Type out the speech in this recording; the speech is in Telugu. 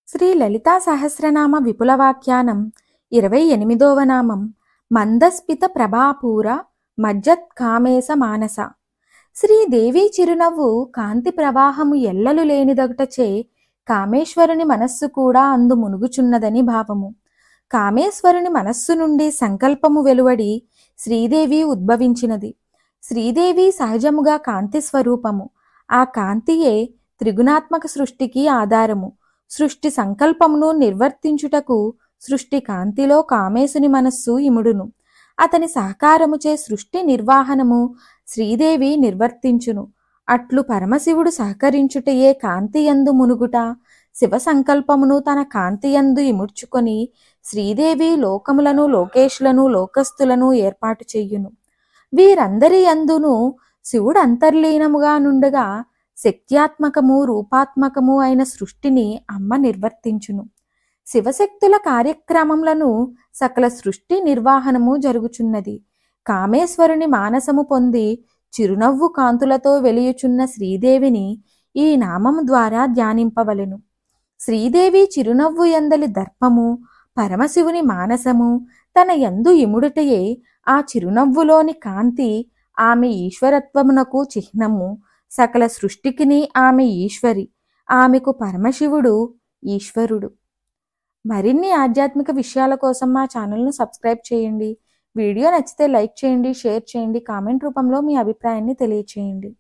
శ్రీ లలితా సహస్రనామ విపులవాఖ్యానం 28వ నామం మందస్మిత ప్రభాపూర మజ్జత్ కామేశ మానస. శ్రీదేవి చిరునవ్వు కాంతి ప్రవాహము ఎల్లలు లేనిదొకటచే కామేశ్వరుని మనస్సు కూడా అందు మునుగుచున్నదని భావము. కామేశ్వరుని మనస్సు నుండి సంకల్పము వెలువడి శ్రీదేవి ఉద్భవించినది. శ్రీదేవి సహజముగా కాంతి స్వరూపము. ఆ కాంతియే త్రిగుణాత్మక సృష్టికి ఆధారము. సృష్టి సంకల్పమును నిర్వర్తించుటకు సృష్టి కాంతిలో కామేశుని మనస్సు ఇముడును. అతని సహకారముచే సృష్టి నిర్వహణము శ్రీదేవి నిర్వర్తించును. అట్లు పరమశివుడు సహకరించుటయే కాంతియందు మునుగుట. శివ సంకల్పమును తన కాంతియందు ఇముడ్చుకొని శ్రీదేవి లోకములను లోకేశులను లోకస్తులను ఏర్పాటు చెయ్యును. వీరందరి యందును శివుడు అంతర్లీనముగా నుండగా శక్త్యాత్మకము రూపాత్మకము అయిన సృష్టిని అమ్మ నిర్వర్తించును. శివశక్తుల కార్యక్రమములను సకల సృష్టి నిర్వహణము జరుగుచున్నది. కామేశ్వరుని మానసము పొంది చిరునవ్వు కాంతులతో వెలియుచున్న శ్రీదేవిని ఈ నామము ద్వారా ధ్యానింపవలెను. శ్రీదేవి చిరునవ్వు యందలి దర్పము పరమశివుని మానసము తన యందు ఇముడుటయే ఆ చిరునవ్వులోని కాంతి ఆమె ఈశ్వరత్వమునకు చిహ్నము. సకల సృష్టికిని ఆమె ఈశ్వరి. ఆమెకు పరమశివుడు ఈశ్వరుడు. మరిన్ని ఆధ్యాత్మిక విషయాల కోసం మా ఛానల్ను సబ్స్క్రైబ్ చేయండి. వీడియో నచ్చితే లైక్ చేయండి, షేర్ చేయండి, కామెంట్ రూపంలో మీ అభిప్రాయాన్ని తెలియచేయండి.